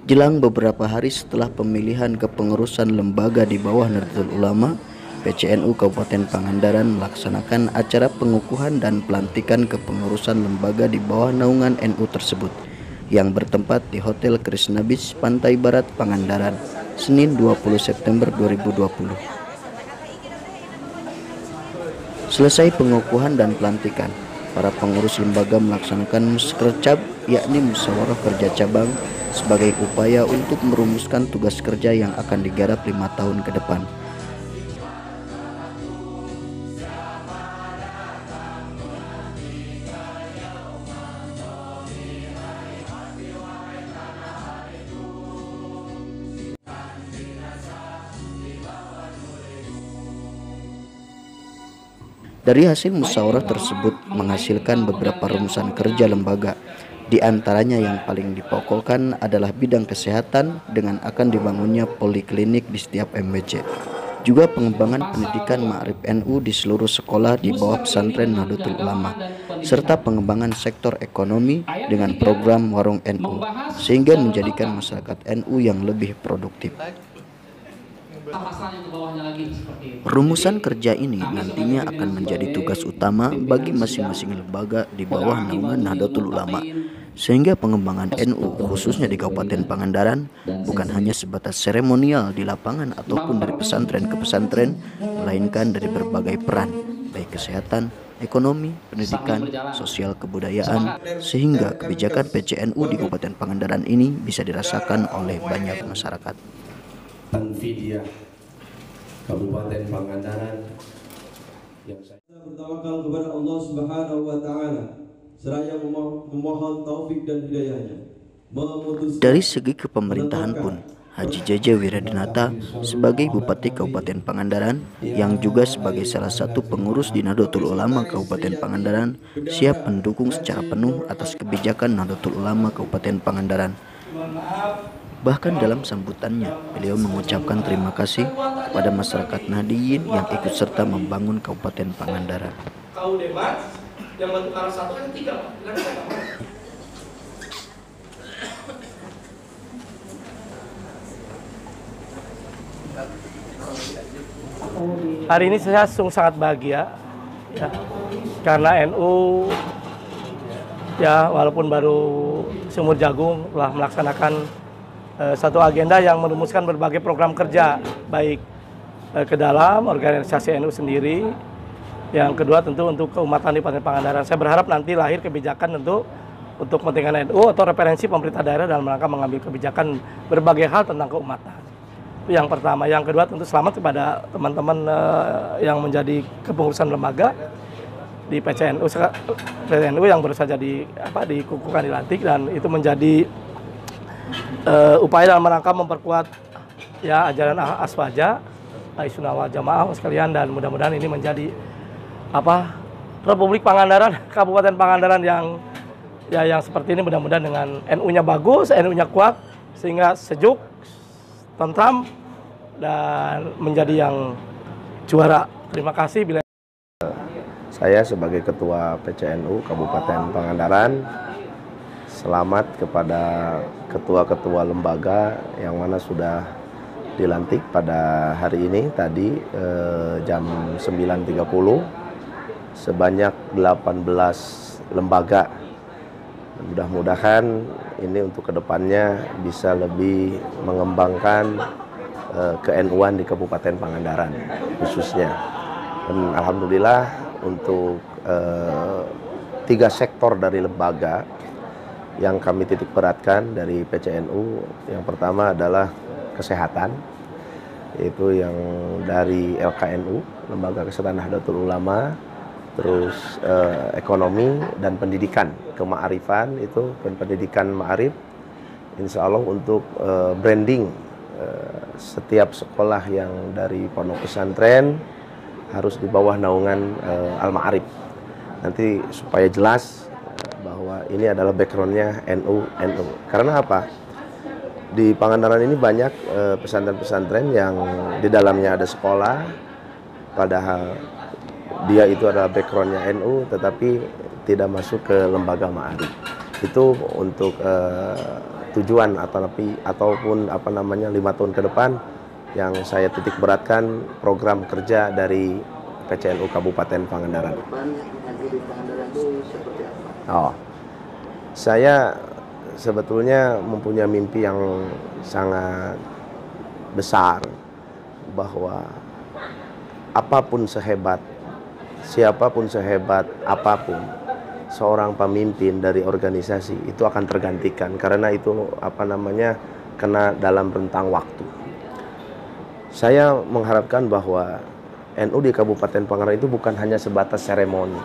Jelang beberapa hari setelah pemilihan kepengurusan lembaga di bawah Nahdlatul Ulama, PCNU Kabupaten Pangandaran melaksanakan acara pengukuhan dan pelantikan kepengurusan lembaga di bawah naungan NU tersebut yang bertempat di Hotel Krishna Beach, Pantai Barat, Pangandaran, Senin 20 September 2020. Selesai pengukuhan dan pelantikan, para pengurus lembaga melaksanakan muskercab, yakni musyawarah kerja cabang, sebagai upaya untuk merumuskan tugas kerja yang akan digarap 5 tahun ke depan. Dari hasil musyawarah tersebut menghasilkan beberapa rumusan kerja lembaga. Di antaranya yang paling dipokokkan adalah bidang kesehatan dengan akan dibangunnya poliklinik di setiap MBC. Juga pengembangan pendidikan Ma'arif NU di seluruh sekolah di bawah pesantren Nahdlatul Ulama, serta pengembangan sektor ekonomi dengan program Warung NU, sehingga menjadikan masyarakat NU yang lebih produktif. Rumusan kerja ini nantinya akan menjadi tugas utama bagi masing-masing lembaga di bawah naungan Nahdlatul Ulama, sehingga pengembangan NU khususnya di Kabupaten Pangandaran bukan hanya sebatas seremonial di lapangan ataupun dari pesantren ke pesantren, melainkan dari berbagai peran, baik kesehatan, ekonomi, pendidikan, sosial, kebudayaan, sehingga kebijakan PCNU di Kabupaten Pangandaran ini bisa dirasakan oleh banyak masyarakat. Anfidia Kabupaten Pangandaran yang saya bertawakal kepada Allah Subhanahu wa taala seraya memohon taufik dan hidayahnya. Dari segi kepemerintahan pun, Haji JJ Wiradinata sebagai Bupati Kabupaten Pangandaran yang juga sebagai salah satu pengurus di Nahdlatul Ulama Kabupaten Pangandaran siap mendukung secara penuh atas kebijakan Nahdlatul Ulama Kabupaten Pangandaran. Bahkan dalam sambutannya, beliau mengucapkan terima kasih kepada masyarakat Nahdiyin yang ikut serta membangun Kabupaten Pangandaran. Hari ini saya sangat bahagia ya, karena NU ya walaupun baru seumur jagung telah melaksanakan satu agenda yang merumuskan berbagai program kerja, baik ke dalam organisasi NU sendiri, yang kedua tentu untuk keumatan di Pangandaran. Saya berharap nanti lahir kebijakan untuk kepentingan NU atau referensi pemerintah daerah dalam rangka mengambil kebijakan berbagai hal tentang keumatan. Itu yang pertama. Yang kedua tentu selamat kepada teman-teman yang menjadi kepengurusan lembaga di PCNU yang baru saja dikukuhkan, dilantik, dan itu menjadi upaya dalam rangka memperkuat ya ajaran Aswaja, Sunnah wal Jamaah sekalian, dan mudah-mudahan ini menjadi Republik Pangandaran, Kabupaten Pangandaran yang seperti ini, mudah-mudahan dengan NU-nya bagus, NU-nya kuat, sehingga sejuk, tentram, dan menjadi yang juara. Terima kasih. Saya sebagai Ketua PCNU Kabupaten Pangandaran, selamat kepada ketua-ketua lembaga yang mana sudah dilantik pada hari ini tadi jam 9.30 sebanyak 18 lembaga. Mudah-mudahan ini untuk kedepannya bisa lebih mengembangkan ke-NU-an di Kabupaten Pangandaran khususnya. Dan alhamdulillah untuk 3 sektor dari lembaga yang kami titik beratkan dari PCNU, yang pertama adalah kesehatan, yaitu yang dari LKNU, Lembaga Kesehatan Nahdlatul Ulama, terus ekonomi dan pendidikan, kema'arifan itu pendidikan ma'arif, insya Allah untuk branding setiap sekolah yang dari pondok pesantren harus di bawah naungan Al-Ma'arif. Nanti supaya jelas bahwa ini adalah backgroundnya NU. Karena apa? Di Pangandaran ini banyak pesantren-pesantren yang di dalamnya ada sekolah, padahal dia itu adalah backgroundnya NU, tetapi tidak masuk ke lembaga ma'arif. Itu untuk tujuan ataupun 5 tahun ke depan yang saya titik beratkan program kerja dari PCNU Kabupaten Pangandaran. Oh, saya sebetulnya mempunyai mimpi yang sangat besar bahwa siapapun sehebat apapun seorang pemimpin dari organisasi itu akan tergantikan karena itu kena dalam rentang waktu. Saya mengharapkan bahwa NU di Kabupaten Pangandaran itu bukan hanya sebatas seremoni,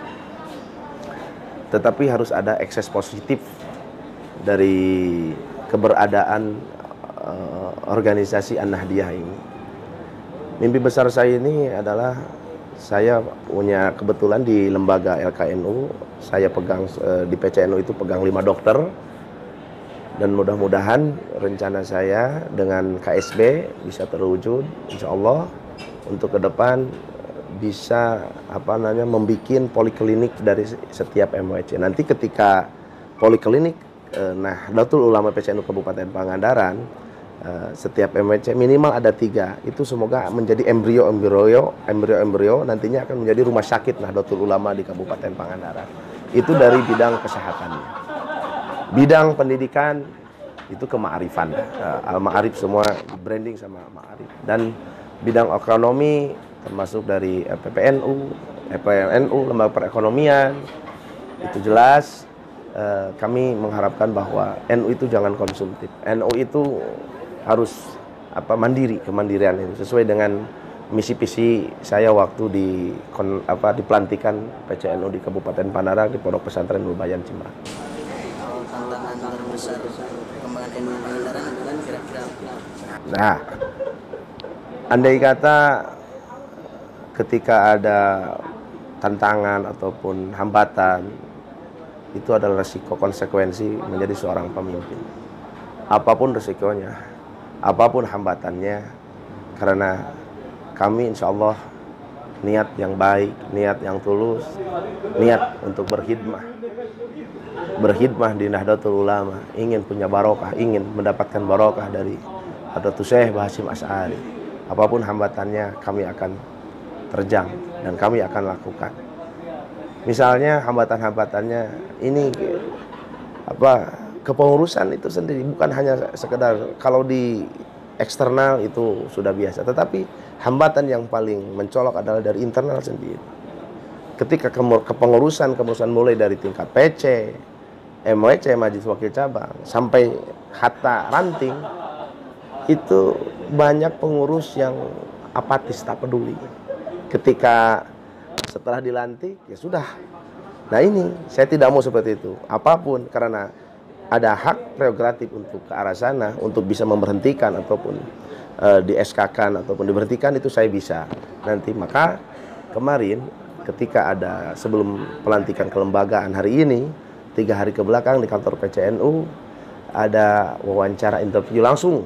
tetapi harus ada ekses positif dari keberadaan organisasi An-Nahdiyah ini. Mimpi besar saya ini adalah saya punya kebetulan di lembaga LKNU, saya pegang di PCNU itu pegang 5 dokter, dan mudah-mudahan rencana saya dengan KSB bisa terwujud, insya Allah untuk ke depan bisa membuat poliklinik dari setiap MWC. Nanti ketika poliklinik Nahdlatul Ulama PCNU Kabupaten Pangandaran, setiap MWC minimal ada 3, itu semoga menjadi embrio nantinya akan menjadi rumah sakit Nahdlatul Ulama di Kabupaten Pangandaran. Itu dari bidang kesehatannya. Bidang pendidikan itu kema'arifan, al-ma'arif semua branding sama ma'arif. Dan bidang ekonomi termasuk dari PPNU, lembaga perekonomian, itu jelas. Kami mengharapkan bahwa NU itu jangan konsumtif. NU itu harus mandiri, kemandirian itu sesuai dengan misi-visi saya waktu di pelantikan PCNU di Kabupaten Pangandaran di Pondok Pesantren Nubayan Cimahi. Tantangan terbesar perkembangan NU Pangandaran adalah kira-kira. Nah, andai kata ketika ada tantangan ataupun hambatan, itu adalah resiko konsekuensi menjadi seorang pemimpin. Apapun resikonya, apapun hambatannya, karena kami insya Allah niat yang baik, niat yang tulus, niat untuk berkhidmah di Nahdlatul Ulama, ingin punya barokah, ingin mendapatkan barokah dari Hadratus Syekh Hasyim Asy'ari. Apapun hambatannya kami akan terjang dan kami akan lakukan. Misalnya hambatan-hambatannya ini kepengurusan itu sendiri, bukan hanya sekedar kalau di eksternal itu sudah biasa, tetapi hambatan yang paling mencolok adalah dari internal sendiri. Ketika kepengurusan mulai dari tingkat PC, MWC, Majelis Wakil Cabang, sampai hatta ranting, itu banyak pengurus yang apatis, tak peduli. Ketika setelah dilantik, ya sudah. Nah ini, saya tidak mau seperti itu. Apapun, karena ada hak prerogatif untuk ke arah sana, untuk bisa memberhentikan ataupun di SK-kan ataupun diberhentikan, itu saya bisa. Nanti, maka kemarin ketika ada sebelum pelantikan kelembagaan hari ini, 3 hari ke belakang di kantor PCNU, ada wawancara interview langsung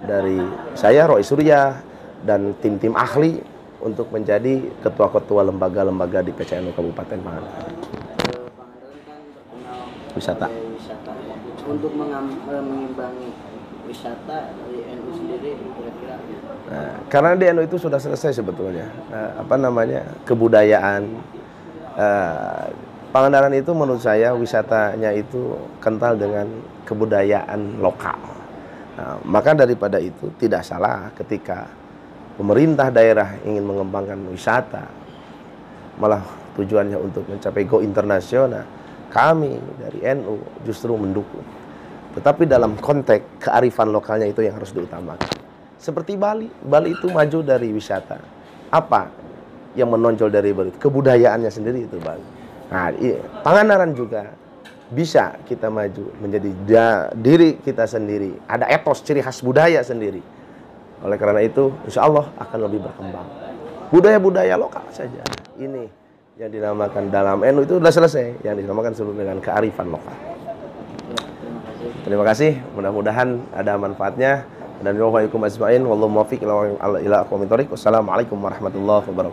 dari saya, Roy Surya, dan tim-tim ahli untuk menjadi ketua-ketua lembaga-lembaga di PCNU Kabupaten Pangandaran. Pangandaran kan terkenal Wisata. Untuk mengimbangi wisata dari NU sendiri kira-kira. Nah, karena di NU itu sudah selesai sebetulnya. Kebudayaan. Pangandaran itu menurut saya wisatanya itu kental dengan kebudayaan lokal. Nah, maka daripada itu tidak salah ketika pemerintah daerah ingin mengembangkan wisata, malah tujuannya untuk mencapai go internasional, kami dari NU justru mendukung. Tetapi dalam konteks kearifan lokalnya itu yang harus diutamakan. Seperti Bali itu maju dari wisata. Apa yang menonjol dari Bali? Kebudayaannya sendiri itu Bali. Nah, Pangandaran juga bisa kita maju menjadi diri kita sendiri. Ada etos, ciri khas budaya sendiri. Oleh karena itu, insya Allah akan lebih berkembang. Budaya-budaya lokal saja. Ini yang dinamakan dalam NU itu sudah selesai. Yang dinamakan sebelum dengan kearifan lokal. Terima kasih. Mudah-mudahan ada manfaatnya. Dan wa'alaikum ajma'in. Wallahu muwaffiq ila aqwamit thoriq. Wassalamualaikum warahmatullahi wabarakatuh.